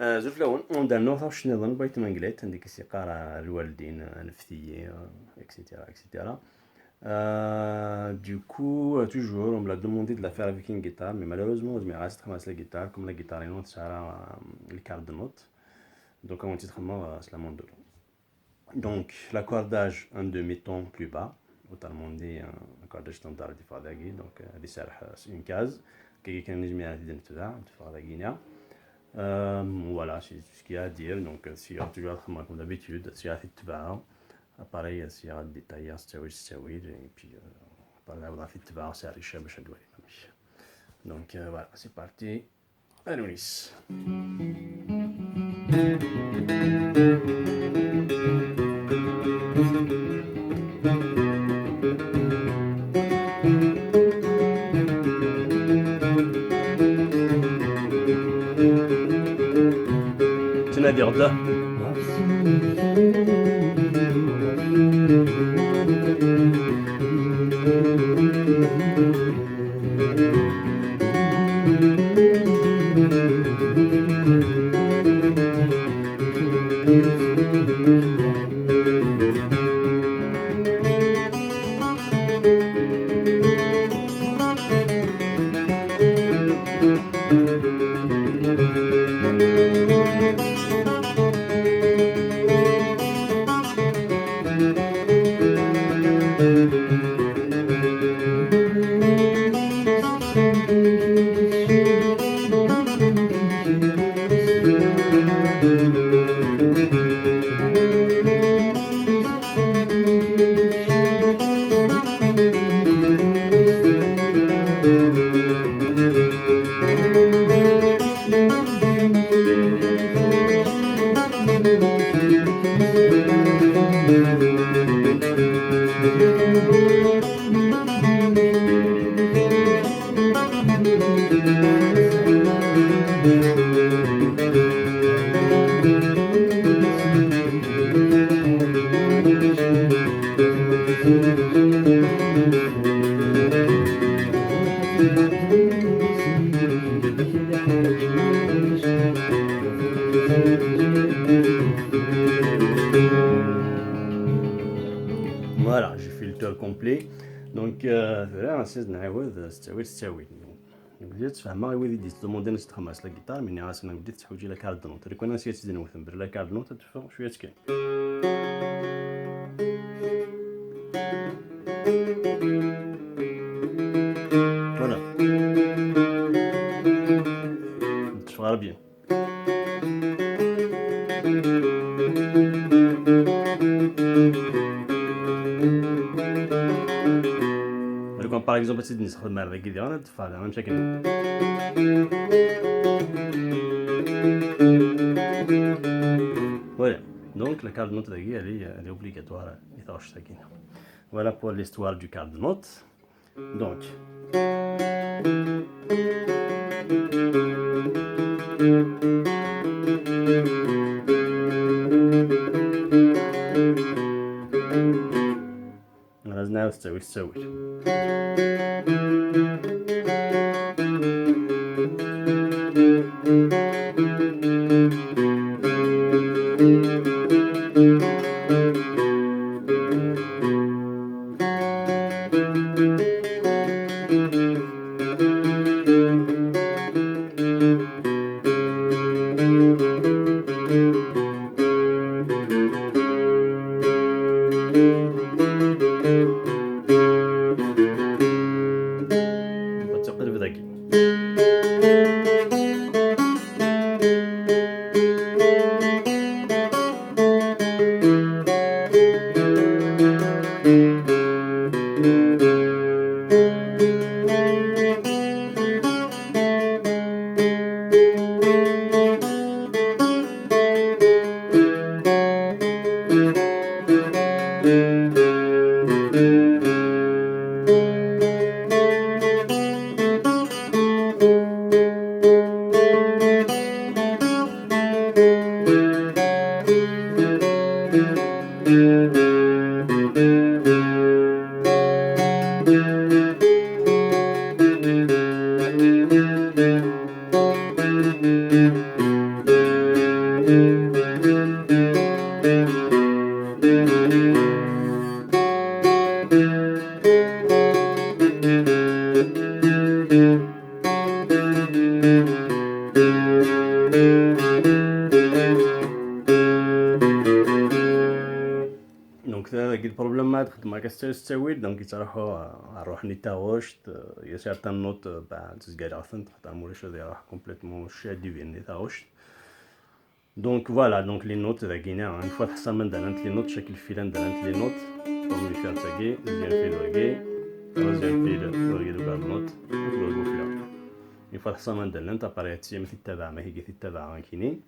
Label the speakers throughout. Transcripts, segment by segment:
Speaker 1: زوج الأول درنا 23 نظن بغيت منقلات عندك السيقارة الوالدين نفتيي اكسيتيرا اكسيتيرا. Du coup, toujours, on me l'a demandé de la faire avec une guitare, mais malheureusement, je me reste comme la guitare, comme la guitare est non, ça a les cartes de notes. Donc, on titre moi, c'est la mandole. Donc, l'accordage un demi-ton plus bas, totalement dit, un accordage standard de Fadagui, donc, c'est une case, qui est un ijmiya de Fadagui. Voilà, c'est ce qu'il y a à dire. Donc, s'il y a toujours comme d'habitude, s'il y a fait pareil, s'il y a des détails, et puis, par là, on a fait c'est riche, donc, voilà, c'est parti. Allons-y. Tu n'as dire là. Voilà, j'ai fait le tour complet. Donc, là, c'est بديت تفهمها هو اللي تدوموندي نص تخمس لا جيتار من عاس انا بديت تحوجي لك هاد النوت ريكون نسيت تزيد نوثن بر لك هاد النوت تفهم شويه تكاين فوالا تفغر بيان ريكون باغ اكزومبل تزيد نستخدم مع الريكي ديالنا تفغر انا مشاكل Voilà, donc la carte de note elle est obligatoire. Voilà pour l'histoire du carte de note. Donc, لازم تسوي بتقدر بذاكي دونك هذاك البروبليمات كنت ما كتستويد دونك يتروحوا نروح نيتاغوشت يا سيرتان نوت بعد تسقال ثنت حتى مولاش هذا راح كومبليتمون شادي بين نيتاغوشت دونك فوالا دونك لي نوت ذاكينا اون فوا تحصل من دالانت لي نوت شكل فيلان دالانت لي نوت برومي فير تاكي دوزيام فيل وكي troisième fil وكي دوكا نوت وكلو فيها اون فوا تحصل من دالانت اباري هاتسي مثل تتابع ما هي تتابع كيني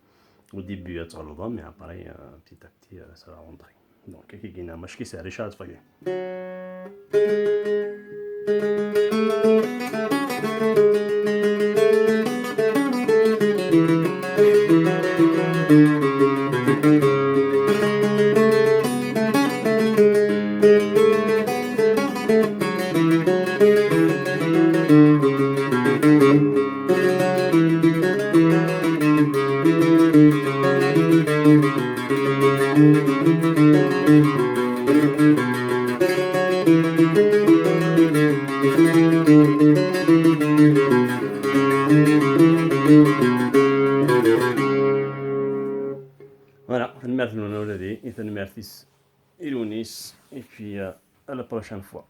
Speaker 1: au début تغلظها مي اباري بتيت ا بتي سا رونطري دونك كي كاين ماشي ساهل ريشارد فاكي Voilà, merci Ilunis, et puis à la prochaine fois.